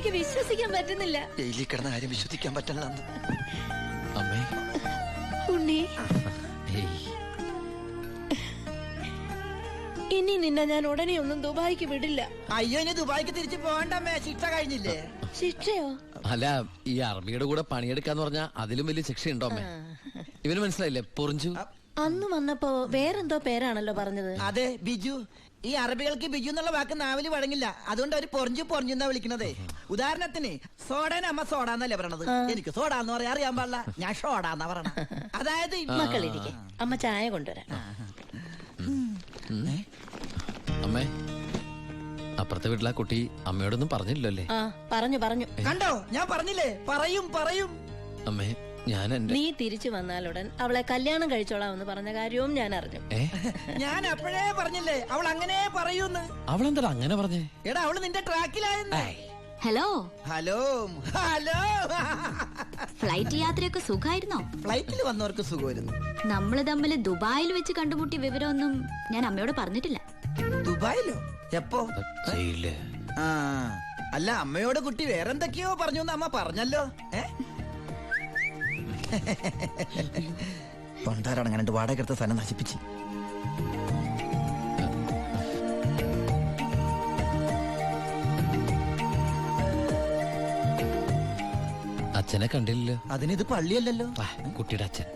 എനിക്ക് വിശ്വസിക്കാൻ പറ്റുന്നില്ല. ജയിലിൽ കിടന്ന കാര്യം വിശ്വസിക്കാൻ പറ്റില്ല. അമ്മേ ഉണ്ണി, ഇനി നിന്നെ ഞാൻ ഉടനെ ഒന്നും ദുബായിക്ക് വിടില്ല. അയ്യോ, ഇനി ദുബായിക്ക് തിരിച്ചു പോകണ്ടമ്മേ, ശിക്ഷ കഴിഞ്ഞില്ലേ? ശിക്ഷയോ? അല്ല, ഈ ആർമിയുടെ കൂടെ പണിയെടുക്കാന്ന് പറഞ്ഞാ അതിലും വലിയ ശിക്ഷയുണ്ടോ അമ്മേ? ഇവന് മനസ്സിലായില്ലേ? പൊറിഞ്ചു. അന്ന് വന്നപ്പോ വേറെന്തോ പേരാണല്ലോ പറഞ്ഞത്. അതെ, ബിജു. ഈ അറബികൾക്ക് ബിജു എന്നുള്ള വാക്ക് നാവില് വഴങ്ങില്ല. അതുകൊണ്ട് അവര് പൊറിഞ്ചു പൊറിഞ്ഞുന്നാ വിളിക്കണതേ. ഉദാഹരണത്തിന് സോഡേനെ അമ്മ സോഡാന്നല്ലേ പറയണത്. എനിക്ക് സോഡാന്ന് പറയാൻ അറിയാൻ പാടില്ല, ഞാൻ ഷോഡാന്നാ പറയണ. അതായത് മക്കളിരിക്കെ, അമ്മ ചായ കൊണ്ടുവരാം. അമ്മേ, അപ്പുറത്തെ വീട്ടിലെ കുട്ടി അമ്മയോടൊന്നും പറഞ്ഞില്ലല്ലേ? ആ, പറഞ്ഞു. കണ്ടോ, ഞാൻ പറഞ്ഞില്ലേ, പറയും. അമ്മേ, ഞാൻ നീ തിരിച്ചു വന്നാലുടൻ അവളെ കല്യാണം കഴിച്ചോളാമെന്ന് പറഞ്ഞ കാര്യവും ഞാൻ അറിഞ്ഞു. ഞാൻ അപ്പോഴേ പറഞ്ഞില്ലേ അവൾ അങ്ങനെ പറയൂന്ന്. അവളെന്താ അങ്ങനെ പറഞ്ഞേ? എടാ, അവള് നിന്റെ ട്രാക്കിലായെന്ന്. Hello hello hello. ഫ്ലൈറ്റ് യാത്രയൊക്കെ സുഖമായിരുന്നോ? ഫ്ലൈറ്റിൽ വന്നവർക്ക് സുഖമായിരുന്നു. നമ്മള് തമ്മിൽ ദുബായിൽ വെച്ച് കണ്ടുമുട്ടിയ വിവരമൊന്നും ഞാൻ അമ്മയോട് പറഞ്ഞിട്ടില്ല. ദുബായിലോ? എപ്പോ? ആ, അല്ല, അമ്മയോട് കുട്ടി വേറെന്തൊക്കെയോ പറഞ്ഞു അമ്മ പറഞ്ഞല്ലോ. പണ്ടാരടങ്ങാണ്ട് വാടക എടുത്ത സ്ഥലം നശിപ്പിച്ച്. അച്ഛനെ കണ്ടില്ലല്ലോ. അതിനിത് പള്ളിയല്ലല്ലോ. കുട്ടിയുടെ അച്ഛൻ.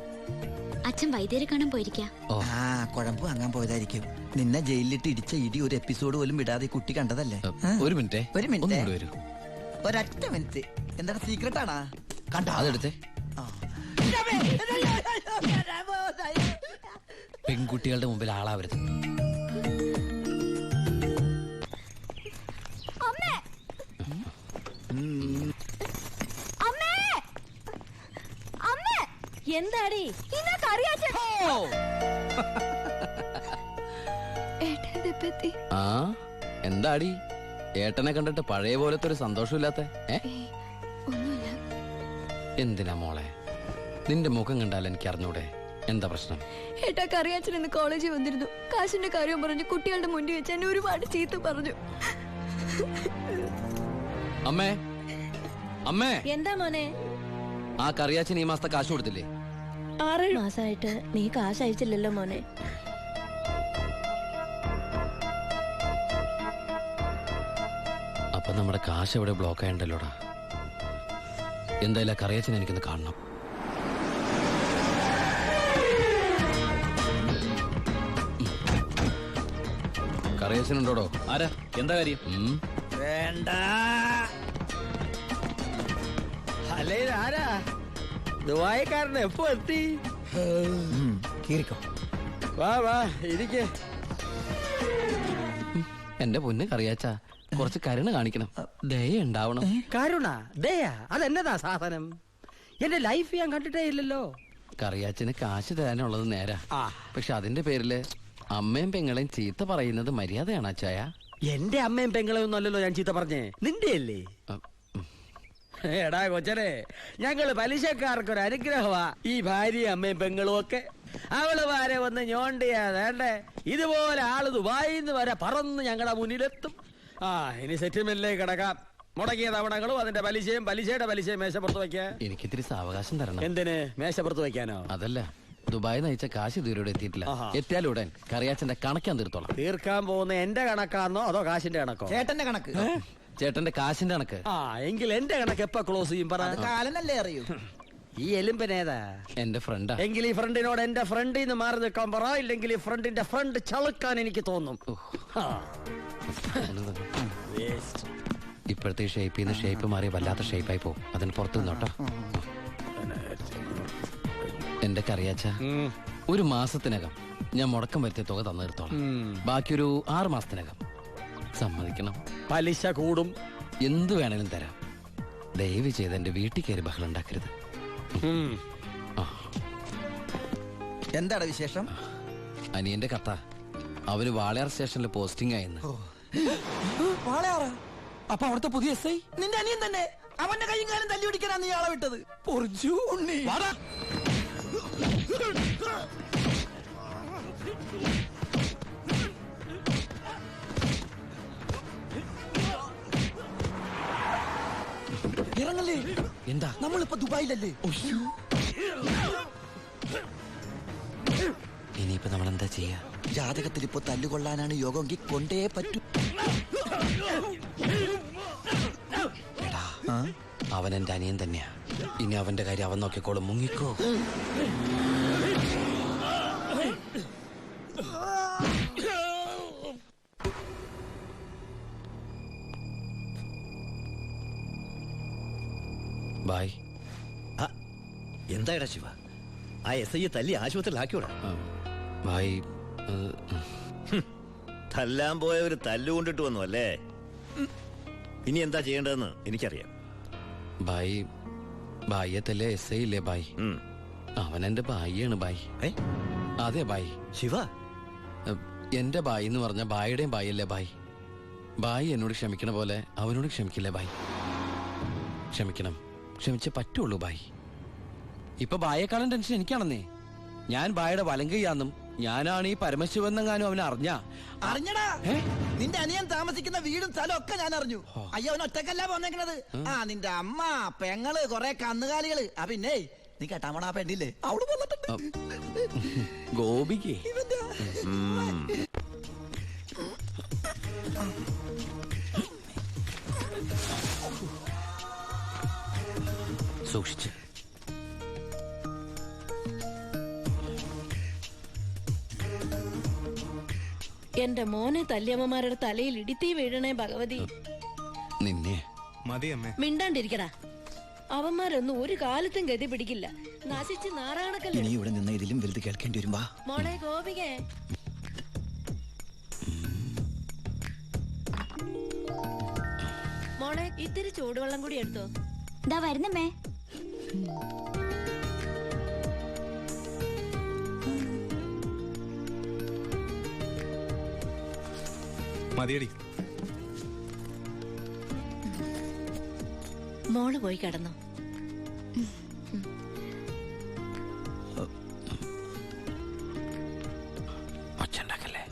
അച്ഛൻ വൈദ്യരെ കാണാൻ പോയിരിക്കാ. ആ, കുഴമ്പ് വാങ്ങാൻ പോയതായിരിക്കും. നിന്നെ ജയിലിലിട്ട് ഇടിച്ച ഇടി ഒരു എപ്പിസോഡ് പോലും വിടാതെ കുട്ടി കണ്ടതല്ലേ? ഒരു മിനിറ്റ്. ഒരൊറ്റ മിനിറ്റ്. എന്താണ് സീക്രട്ട് ആണാ? കണ്ടോ? അതെടുത്തേ. പെൺകുട്ടികളുടെ മുമ്പിൽ ആളാവരുത്. എന്താടി? ആ, എന്താടി ഏട്ടനെ കണ്ടിട്ട് പഴയ പോലത്തെ ഒരു സന്തോഷമില്ലാത്ത? എന്തിനാ മോളെ? നിന്റെ മുഖം കണ്ടാൽ എനിക്ക് അറിഞ്ഞൂടെ എന്താ പ്രശ്നം? ഏട്ടാ, കറിയാച്ചൻ ഇന്ന് കോളേജിൽ വന്നിരുന്നു. കാശിന്റെ കാര്യം പറഞ്ഞു കുട്ടികളുടെ മുന്നിൽ വെച്ച് എന്നെ ഒരുപാട് ചീത്ത പറഞ്ഞു. അമ്മേ, അമ്മേ. എന്താ മോനെ? ആ കറിയാച്ചൻ ഈ മാസത്തെ കാശ് കൊടുത്തില്ലേ? 6 മാസമായിട്ട് നീ കാശ് അയച്ചില്ലല്ലോ മോനെ. അപ്പൊ നമ്മുടെ കാശ് എവിടെ ബ്ലോക്ക് ആയണ്ടല്ലോടാ. എന്തായാലും കറിയാച്ചൻ എനിക്കൊന്ന് കാണണം. കറിയാച്ചനുണ്ടോടോ? ആരാ? എന്താ കാര്യം? വേണ്ട. അല്ലേ, ആരാ? ദുബായിക്കാരൻ എപ്പോ എത്തി? കീറിക്കോ. വാ വാ, ഇരിക്കേ. എന്റെ പൊന്ന് കറിയാച്ച, കുറച്ച് കരുണ കാണിക്കണം, ദയ ഉണ്ടാവണം. കരുണ, ദയ, അതെന്നതാ സാധനം? എന്റെ ലൈഫ് ഞാൻ കണ്ടിട്ടേ ഇല്ലല്ലോ. കറിയാച്ചന് കാശ് തരാനുള്ളത് നേരാ. പക്ഷെ അതിന്റെ പേരില് അമ്മയും പെങ്ങളെയും ചീത്ത പറയുന്നത് മര്യാദയാണ് അച്ചായ? എന്റെ അമ്മയും പെങ്ങളെയും ഒന്നല്ലല്ലോ ഞാൻ ചീത്ത പറഞ്ഞേ, നിന്റെ അല്ലേ? എടാ കൊച്ചനെ, ഞങ്ങള് പലിശക്കാർക്കൊരു അനുഗ്രഹമാ ഈ ഭാര്യയും അമ്മയും പെങ്ങളും ഒക്കെ. അവള് വരെ വന്ന് ഞോണ്ടിയാ വേണ്ടേ, ഇതുപോലെ ആള് ദുബായിന്ന് വരെ പറന്ന് ഞങ്ങളുടെ മുന്നിലെത്തും. ആ, ഇനി സെറ്റിൽമെന്റിലേക്ക് കിടക്കാം. മുടക്കിയ തവണകളും അതിന്റെ പലിശയും പലിശയുടെ പലിശയും മേശപ്പുറത്ത് വെക്കാൻ എനിക്കിത്തിരി സാവകാശം തരണം. എന്തിന്? മേശപ്പുറത്ത് വെക്കാനോ? അതല്ല, ദുബായി നയിച്ച കാശ് ഇതുവരെ എത്തിയിട്ടില്ല. എത്തിയാലുടൻ കറിയാച്ചന്റെ കണക്കാൻ തീർത്തോളാം. തീർക്കാൻ പോകുന്ന എന്റെ കണക്കാണോ അതോ കാശിന്റെ കണക്കോ? ചേട്ടന്റെ കണക്ക്. ചേട്ടന്റെ കാശിന്റെ കണക്ക്. ആ, എങ്കിൽ എന്റെ കണക്ക് എപ്പ ക്ലോസ് ചെയ്യും പറ? കാലനല്ലേ അറിയൂ. ഈ എലുമ്പനേതാ? എന്റെ ഫ്രണ്ടാ. എങ്കിൽ ഈ ഫ്രണ്ടിനോട് എന്റെ ഫ്രണ്ടിൽ നിന്ന് മാറി നിൽക്കാൻ പറ, ഇല്ലെങ്കിൽ ഈ ഫ്രണ്ടിന്റെ ഫ്രണ്ട് ചളുക്കാൻ എനിക്ക് തോന്നും. ഇപ്പോഴത്തെ ഷേപ്പിൽ നിന്ന് ഷേപ്പ് മാറി വല്ലാത്ത ഷേപ്പായി പോകും. അതിന് പുറത്തു നിന്നോട്ടോ. എന്റെ കറിയാച്ച, ഒരു മാസത്തിനകം ഞാൻ മുടക്കം വരുത്തിയ തുക തന്നു തീർത്തോളാം. ബാക്കിയൊരു 6 മാസത്തിനകം. സമ്മതിക്കണം. പലിശ കൂടും. എന്ത് വേണേലും തരാം. ദയവ് ചെയ്ത് എന്റെ വീട്ടിൽ കയറി ബഹളം ഉണ്ടാക്കരുത്. എന്താണ് വിശേഷം? അനിയന്റെ കഥ. അവന് വാളയാർ സ്റ്റേഷനിൽ പോസ്റ്റിംഗ് ആയെന്ന്. വാളയാറ്? അപ്പൊ അവിടുത്തെ പുതിയ എസ് ഐ നിന്റെ അനിയൻ തന്നെ. അവന്റെ കൈയും കാലം തല്ലി പിടിക്കാനാണ് നീ ആളെ വിട്ടത്. പൊറിച്ചു ഉണ്ണി. ഇറങ്ങല്ലേ? എന്താ? നമ്മളിപ്പോ ദുബായിലല്ലേ? ഇനിയിപ്പോ നമ്മൾ എന്താ ചെയ്യാ? ജാതകത്തിൽ ഇപ്പൊ തല്ലുകൊള്ളാനാണ് യോഗമെങ്കിൽ കൊണ്ടേ പറ്റൂ. എടാ, അവൻ എന്റെ അനിയൻ തന്നെയാ. ഇനി അവന്റെ കാര്യം അവൻ നോക്കിക്കോളും. മുങ്ങിക്കോ. ബായ്. എന്തായടാ ശിവ, ആ SI തല്ലി ആശുപത്രിയിലാക്കിയോടാ? ബായ്, തല്ലാൻ പോയവര് തല്ലുകൊണ്ടിട്ട് വന്നു അല്ലേ? ഇനി എന്താ ചെയ്യേണ്ടതെന്ന് എനിക്കറിയാം. ബായ്, ബായ്യത്തല്ലേ SI ഇല്ലേ ബായ്? അവൻ എന്റെ ബായിയാണ് ബായ്. അതെ ബായ്. ശിവ, എന്റെ ബായി എന്ന് പറഞ്ഞ ബായിയുടെയും ബായല്ലേ ബായ്? ബായി എന്നോട് ക്ഷമിക്കണ പോലെ അവനോട് ക്ഷമിക്കില്ലേ ബായ്? ക്ഷമിക്കണം, ക്ഷമിച്ചേ പറ്റുള്ളൂ ബായ്. ഇപ്പൊ ബായേക്കാളും ടെൻഷൻ എനിക്കാണെന്നേ. ഞാൻ ബായുടെ വലങ്കയാന്നും ഞാനാണ് ഈ പരമശിവനെങ്ങാനും അവനെ അറിഞ്ഞടാ. നിന്റെ അനിയൻ താമസിക്കുന്ന വീടും സ്ഥലം ഒക്കെ ഞാൻ അറിഞ്ഞു. അയ്യോ, അവൻ ഒറ്റക്കല്ല പോന്നേക്കണത്. നിന്റെ അമ്മ, പെങ്ങള്, കൊറേ കന്നുകാലികള്. പിന്നെ നീ കേട്ടാ പോണ ആ പെണ്ണില്ലേ, അവള് വന്നിട്ടുണ്ട്. ഗോപിക്ക് സൂക്ഷിച്ച്. എന്റെ മോനെ തല്ലിയമ്മമാരുടെ തലയിൽ ഇടിത്തീ വീഴണേ ഭഗവതി. നിന്നെ മിണ്ടാണ്ടിരിക്കടാ. അവന്മാരൊന്നും ഒരു കാലത്തും ഗതി പിടിക്കില്ല. നശിച്ച് നാറാണക്കല്ലേ. ഇനി ഇവിടെ നിന്ന് ഇതിലും വലുത് കേൾക്കേണ്ടി വരുമ്പോ മോളെ ഗോപികേ, മോളെ ഇത്തിരി ചൂടുവെള്ളം കൂടി എടുത്തോ. ഇതാ വരുന്നമ്മേ. മതിയടി. മോള് പോയി കിടന്നോ. ഒച്ചണ്ടാക്കല്ലേ.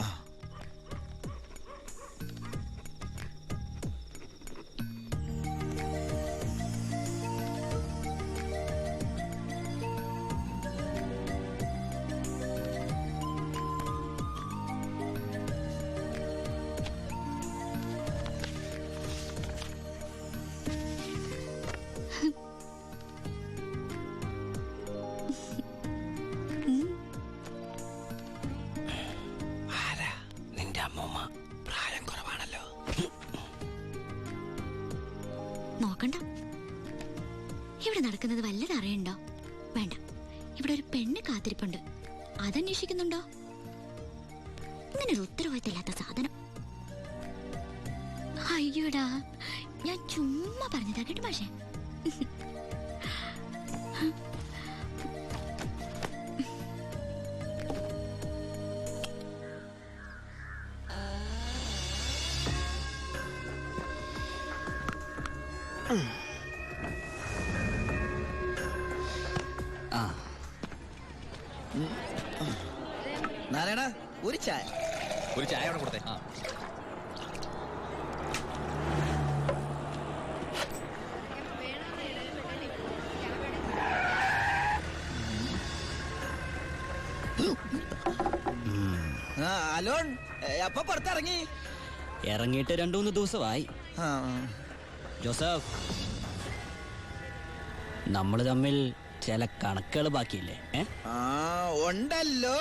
നിന്റെ അമ്മൂമ്മ പ്രായം കുറവാണല്ലോ. നോക്കണ്ട. ഇവിടെ നടക്കുന്നത് വല്ലത് അറിയണ്ടോ? വേണ്ട. ഇവിടെ ഒരു പെണ്ണ് കാത്തിരിപ്പുണ്ട്. അതന്വേഷിക്കുന്നുണ്ടോ? ഇങ്ങനെ ഒരു ഉത്തരവാദിത്തമില്ലാത്ത സാധനം. അയ്യോടാ, ഞാൻ ചുമ്മാ പറഞ്ഞതാ കേട്ടോ പക്ഷേ. നാരായണ, ഒരു ചായ. ഒരു ചായ അവിടെ കൊടുത്തേ. അലോൺ അപ്പൊ പുറത്തിറങ്ങി. ഇറങ്ങിയിട്ട് 2-3 ദിവസമായി. ജോസഫ്, നമ്മൾ തമ്മിൽ ചില കണക്കുകൾ ബാക്കിയില്ലേ? ഉണ്ടല്ലോ.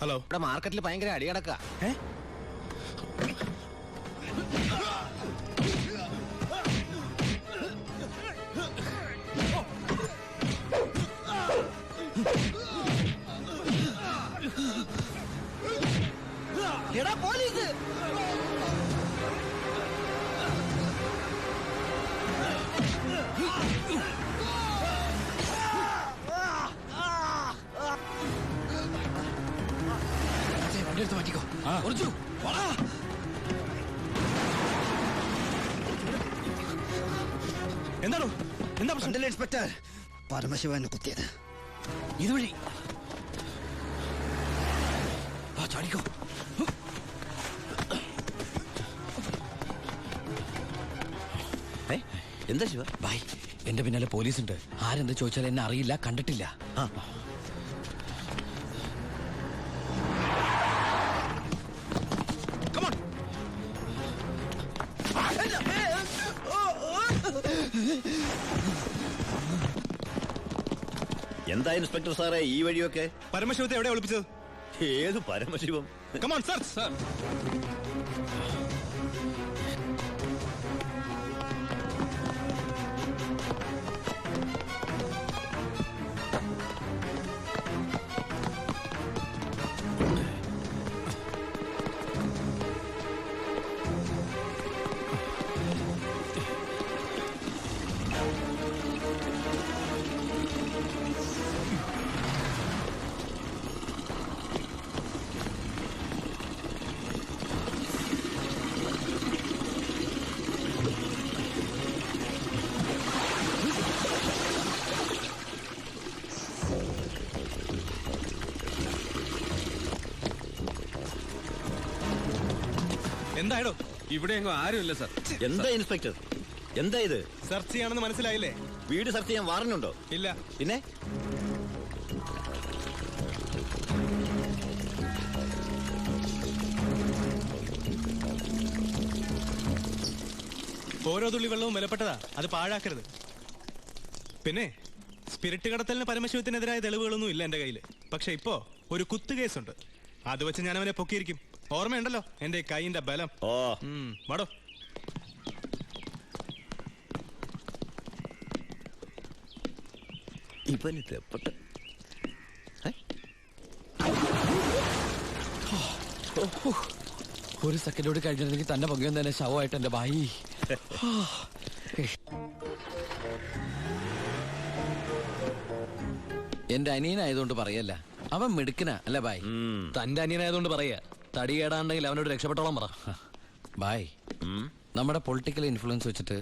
ഹലോ. ഇവിടെ മാർക്കറ്റിൽ ഭയങ്കര അടിയടക്ക. എടാ പോലീസ്! വണ്ടി എടുത്ത് മാറ്റിക്കോ. എന്താണോ എന്താ പ്രശ്നം? ഇൻസ്പെക്ടർ പരമശിവനെ കുത്തിയത് ഇതുവഴി ചാടിക്കോ. എന്താ ശിവ? ബായ്, എന്റെ പിന്നാലെ പോലീസുണ്ട്. ആരെന്ത് ചോദിച്ചാൽ എന്നെ അറിയില്ല, കണ്ടിട്ടില്ല. എന്താ ഇൻസ്പെക്ടർ സാറേ ഈ വഴിയൊക്കെ? പരമശിവത്തെ എവിടെ ഒളിപ്പിച്ചത്? ഏത് പരമശിവം? Come on sir. സർ എന്തായോ? ഇവിടെ എങ്ങും ആരുമില്ല സർ. എന്താ ഇൻസ്പെക്ടർ, എന്താ ഇത്? സെർച്ച് ചെയ്യാണെന്ന് മനസ്സിലായില്ലേ? വീട് സെർച്ച് ചെയ്യാൻ വാറണ്ടുണ്ടോ? ഇല്ല. പിന്നെ ഓരോ തുള്ളി വെള്ളവും വിലപ്പെട്ടതാ, അത് പാഴാക്കരുത്. പിന്നെ സ്പിരിറ്റ് കടത്തലിന് പരമശിവത്തിനെതിരായ തെളിവുകളൊന്നും ഇല്ല എന്റെ കയ്യില്. പക്ഷെ ഇപ്പോ ഒരു കുത്തുകേസുണ്ട്. അത് വെച്ച് ഞാൻ അവനെ പൊക്കിയിരിക്കും. ഓർമ്മയുണ്ടല്ലോ എന്റെ കൈയിന്റെ ബലം. ഓ മാടോ. ഇവനിത് എപ്പട്ട് ഒരു സെക്കൻഡോട് കഴിഞ്ഞിരുന്നെങ്കിൽ തന്നെ പൊങ്ങിയും തന്നെ ശവമായിട്ട് എന്റെ ബായി. എന്റെ അനിയനായതുകൊണ്ട് പറയല്ല, അവൻ മിടുക്കനാ അല്ല ബായ്. തന്റെ അനിയനായതുകൊണ്ട് പറയാ. തടി കേടാണ്ടെങ്കിൽ അവനോട് രക്ഷപ്പെട്ടോളം പറ. ബായ്, നമ്മുടെ പൊളിറ്റിക്കൽ ഇൻഫ്ലുവൻസ് വെച്ചിട്ട്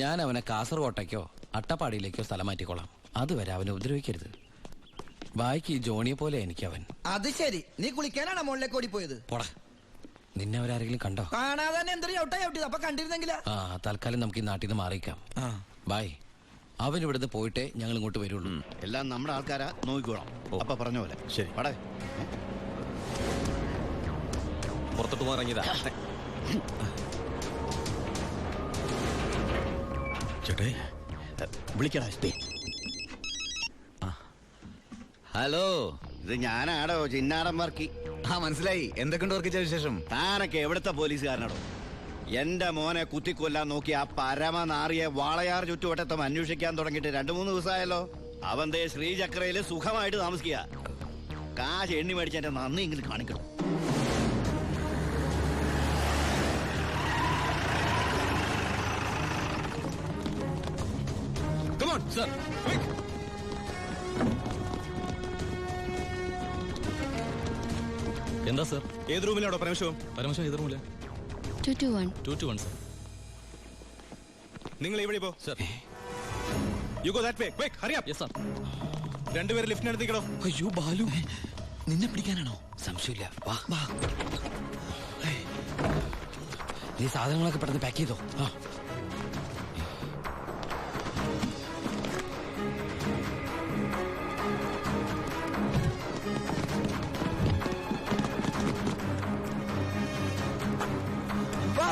ഞാൻ അവനെ കാസർകോട്ടേക്കോ അട്ടപ്പാടിയിലേക്കോ സ്ഥലം മാറ്റിക്കോളാം. അതുവരെ അവനെ ഉപദ്രവിക്കരുത്. ബായ്ക്ക് ഈ ജോണിയെ പോലെ എനിക്ക് അവൻ. അത് ശരി, നീ കുളിക്കാനാണോ മുകളിലേക്ക് ഓടിപ്പോയത്? പോടാ, നിന്നെ അവരാരെങ്കിലും കണ്ടോ? കാണാതെ തന്നെ എന്തൊരു ചവിട്ടാ ചവിട്ടിയത്. അപ്പൊ കണ്ടിരുന്നെങ്കിലാ. തൽക്കാലം നമുക്ക് ഈ നാട്ടിൽ നിന്ന് മാറിയിക്കാം. ബായ്, അവൻ ഇവിടുന്ന് പോയിട്ടേ ഞങ്ങൾ ഇങ്ങോട്ട് വരുള്ളൂ. എല്ലാം നമ്മുടെ ആൾക്കാരാ, നോക്കിക്കോളാം. അപ്പൊ പറഞ്ഞ പോലെ ശരി. പടേ പുറത്തോട്ട് ഇറങ്ങിയതാ. ചേട്ടേ വിളിക്കടാ. ഹലോ, ഇത് ഞാനാടോ ചിന്നാടൻ വർക്കി. മനസ്സിലായി. എന്തൊക്കെയുണ്ട് വർക്കിച്ച വിശേഷം? താനൊക്കെ എവിടുത്തെ പോലീസുകാരനാടോ? എന്റെ മോനെ കുത്തിക്കൊല്ലാൻ നോക്കി ആ പരമനാറിയെ വാളയാർ ചുറ്റുവട്ടത്തും അന്വേഷിക്കാൻ തുടങ്ങിയിട്ട് 2-3 ദിവസമായല്ലോ. അവൻ ദേ ശ്രീചക്രയില് സുഖമായിട്ട് താമസിക്കുക. കാശ് എണ്ണി മേടിച്ച എന്റെ നന്ദി ഇങ്ങനെ കാണിക്കണം. Come on, sir. Quick. എന്താ സർ? ഏത് റൂമിലാണോ പരമശിവം? പരമശിവം ഏത് റൂമില്ല? 221 സർ. നിങ്ങൾ ഇവിടെ പോ. Sir. You go that way. Quick, hurry up. Yes sir. രണ്ടുപേരും ലിഫ്റ്റിനടുത്തേക്കടോ. അയ്യോ ബാലു, നിന്നെ പിടിക്കാനാണോ? സംശയമില്ല, വാ. നീ സാധനങ്ങളൊക്കെ പെട്ടെന്ന് പാക്ക് ചെയ്തോ.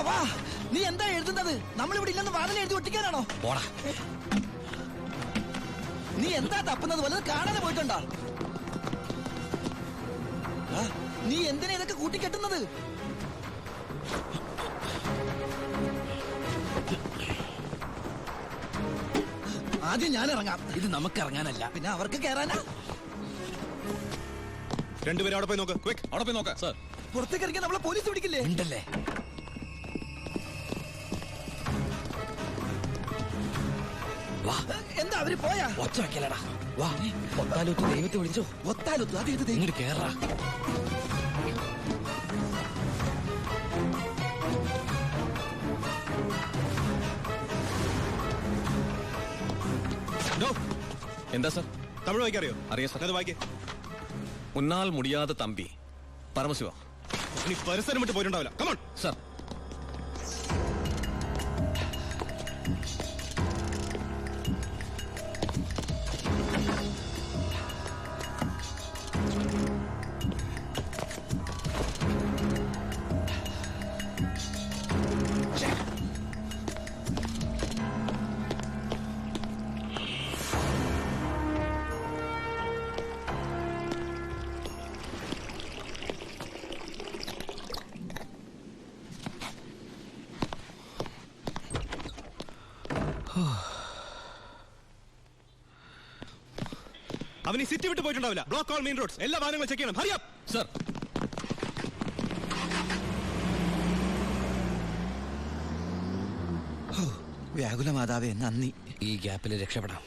വാ, നീ എന്താ എഴുതുന്നത്? നമ്മളിവിടെ ഇല്ലെന്ന് വാതിൽ എഴുതി ഒട്ടിക്കാനാണോ? പോടാ. നീ എന്താ തപ്പുന്നത്? വല്ലത് കാണാതെ പോയിട്ടുണ്ടോ? നീ എന്തിനാ ഇതൊക്കെ കൂട്ടിക്കെട്ടുന്നത്? ആദ്യം ഞാൻ ഇറങ്ങാം. ഇത് നമുക്ക് ഇറങ്ങാനല്ല, പിന്നെ അവർക്ക് കയറാനാ. രണ്ടുപേരും അവിടെ പോയി നോക്ക്. ക്വിക്ക്, അവിടെ പോയി നോക്ക്. സർ, പുറത്തേക്ക് ഇറങ്ങിയാൽ നമ്മളെ പോലീസ് പിടിക്കില്ലേ? ഉണ്ടല്ലേ? വാ, എന്താ അവര് പോയാ? ഒച്ച വെക്കലടാ. വാ, ഒത്താലൊത്ത് ദൈവത്തെ വിളിച്ചോ. ഒത്താലൊത്തു അത് ഇത് ഇങ്ങോട്ട് കേറാ. എന്താ സർ? തമിഴ് വായിക്കറിയോ? അറിയാം സർ. അത് വായിക്കേ. ഉന്നാൽ മുടിയാതെ തമ്പി പരമശിവ. ഇനി പരിസരം വിട്ട് പോയിട്ടുണ്ടാവില്ല. Come on sir. അവൻ ഈ സിറ്റി വിട്ട് പോയിട്ടുണ്ടാവില്ല. ബ്ലോക്ക് ഓൾ മെയിൻ റോഡ്സ്, എല്ലാ വാഹനങ്ങളും ചെക്ക് ചെയ്യണം. Hurry up sir. വ്യാകുല മാതാവേ, നന്ദി. ഈ ഗ്യാപ്പിൽ രക്ഷപ്പെടാം.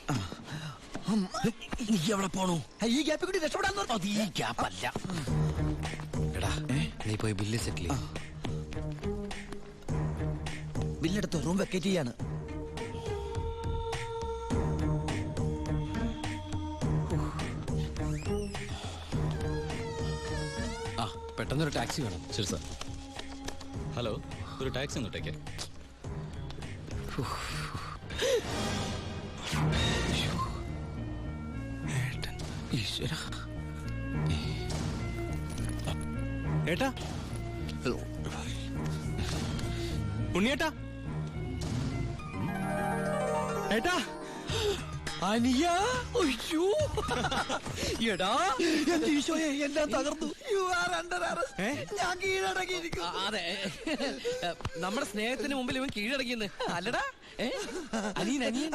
നീ എവിടെ പോണു? ഈ ഗ്യാപ്പിൽ കൂടി രക്ഷപ്പെടാൻ അത് ഈ ഗ്യാപ്പല്ല. എടാ, നീ പോയി ബില്ല് സെറ്റിൽ ചെയ്യ്. ബില്ലെടുത്ത് റൂം വെക്കേറ്റ് ചെയ്യാണ്. ആ, പെട്ടെന്നൊരു ടാക്സി വേണം. ശരി സർ. ഹലോ, ഒരു ടാക്സി ഇങ്ങോട്ടേക്ക്. ഈശ്വരാ. ഏട്ടാ, ഉണ്ണിയേട്ടാ, ഏട്ടാ, അനിയ, അയ്യോ, എടാ, എന്റെ ഈശോയെ, എല്ലാം തകർന്നു. You are under arrest. ഞാൻ കീഴടങ്ങിയിരിക്കുന്നു. അതെ, നമ്മുടെ സ്നേഹത്തിന് മുമ്പിൽ ഇവൻ കീഴടങ്ങിയെന്ന് അല്ലടാ. അനിയൻ, അനിയൻ.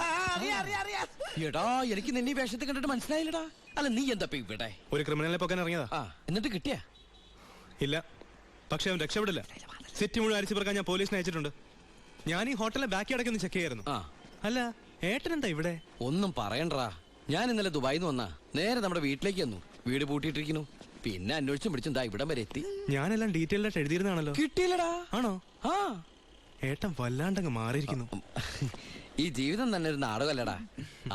എടാ, എനിക്ക് നിന്നെ ഈ വേഷത്തെ കണ്ടിട്ട് മനസ്സിലായില്ലടാ. അല്ല, നീ എന്താ ഇവിടെ? ഒരു ക്രിമിനലിനെ പോക്കാൻ ഇറങ്ങിയതാ. എന്നിട്ട് കിട്ടിയാ? ഇല്ല, പക്ഷെ അവൻ രക്ഷപ്പെടില്ല. സിറ്റി മുഴുവൻ അരിച്ചു പറക്കാൻ ഞാൻ പോലീസിനെ അയച്ചിട്ടുണ്ട്. ഞാൻ ഈ ഹോട്ടലിലെ ബാക്കി അടക്കൊന്ന് ചെക്ക് ചെയ്യായിരുന്നു. അല്ല, ഏട്ടൻ എന്താ ഇവിടെ? ഒന്നും പറയണ്ടാ. ഞാൻ ഇന്നലെ ദുബായിന്ന് വന്നാ നേരെ നമ്മുടെ വീട്ടിലേക്ക് വന്നു. വീട് പൂട്ടിയിട്ടിരിക്കുന്നു. പിന്നെ അന്വേഷിച്ചും പിടിച്ചും ദാ ഇവിടം വരെ എത്തി. ഞാനെല്ലാം ഡീറ്റെയിൽഡ് ആയിട്ട് എഴുതിയിരുന്നാണല്ലോ. കിട്ടിയില്ലടാ. ആണോ? ആ, ഏട്ടൻ വല്ലാണ്ടങ്ങ് മാറിയിരിക്കുന്നു. ഈ ജീവിതം തന്നെ ഒരു നാടകമല്ലടാ.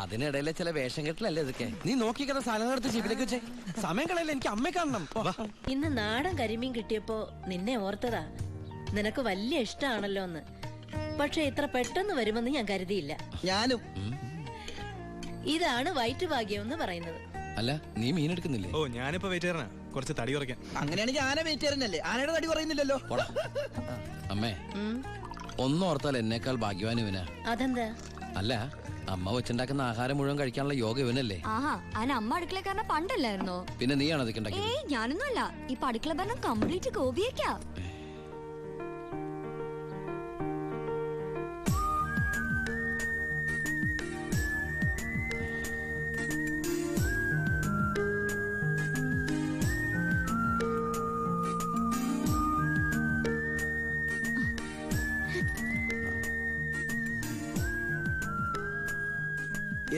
അതിനിടയിലെ ചില വേഷം കെട്ടലല്ലേ ഇതൊക്കെ. നീ നോക്കിക്കഥ സ്ഥലം എടുത്ത് ജീവിതത്തിലേക്ക് വെച്ചേ. സമയം കളയല്ലേ, എനിക്ക് അമ്മയെ കാണണം. ഇന്ന് നാടൻ കരിമീൻ കിട്ടിയപ്പോ നിന്നെ ഓർത്തതാ. നിനക്ക് വലിയ ഇഷ്ടമാണല്ലോ എന്ന്. പക്ഷെ ഇത്ര പെട്ടെന്ന് വരുമെന്ന് ഞാൻ കരുതിയില്ല. ഞാനും. ഇതാണ് വയറ്റുഭാഗ്യം എന്ന് പറയുന്നത്. അല്ല, നീ മീൻ എടുക്കുന്നില്ലേ? ഓ, ഞാനിപ്പോ വെയിറ്റ് ചെയ്യണ കുറച്ച് തടി കുറയ്ക്കാൻ. അങ്ങനെയാണെങ്കിൽ ആന വെയിറ്റ് ചെയ്യുന്നല്ലേ, ആനയുടെ തടി പറയുന്നില്ലല്ലോ. അമ്മേ, ഒന്നോർത്താൽ എന്നേക്കാൾ ഭാഗ്യവാൻ ഇവനാ. അതെന്താ? അല്ല, അമ്മ വെച്ചുണ്ടാക്കുന്ന ആഹാരം മുഴുവൻ കഴിക്കാനുള്ള യോഗ ഇവനല്ലേ? ആഹാ, അതിന് അമ്മ അടുക്കളക്കാരനെ പണ്ടല്ലായിരുന്നോ? പിന്നെ നീയാണോ അതൊക്കെ ഉണ്ടാക്കിയത്? ഏയ്, ഞാനൊന്നുമല്ല. ഇപ്പൊ അടുക്കള ഭരണം കംപ്ലീറ്റ് ഗോപിയേക്കാ.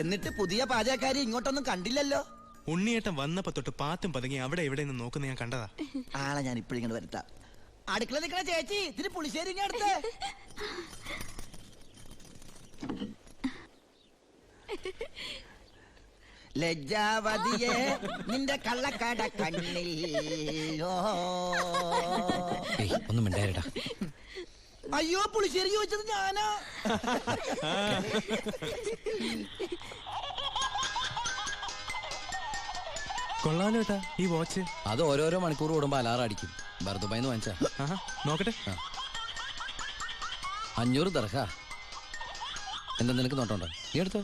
എന്നിട്ട് പുതിയ പാചകക്കാരി ഇങ്ങോട്ടൊന്നും കണ്ടില്ലല്ലോ. ഉണ്ണിയേട്ടൻ വന്നപ്പോ തൊട്ട് പാത്തും പതുങ്ങി അവിടെ എവിടെ നിന്ന് നോക്കുന്ന ഞാൻ കണ്ടതാ. ആളെ ഞാൻ ഇപ്പോഴിങ്ങനെ വരുത്താം. അടുക്കള നിൽക്കണ ചേച്ചി, ഇതിന് പുളിശ്ശേരി ഇങ്ങ് അടുത്ത്. ലജ്ജാവതിയെ നിന്റെ കള്ളക്കട കണ്ണിൽ. ഒന്നും മിണ്ടായിരടാ. അയ്യോ, പുളിശ്ശേരി ചോദിച്ചത് ഞാനാ. കൊള്ളാലോ ഏട്ടാ ഈ വാച്ച്. അത് ഓരോരോ മണിക്കൂർ കൂടുമ്പോ അലാറം അടിക്കും. ബർദുബായിന്ന് വാങ്ങിച്ചാ. നോക്കട്ടെ. 500 ദർഹ. എന്താ നിനക്ക് നോട്ടോണ്ടോ? നീ എടുത്തോ.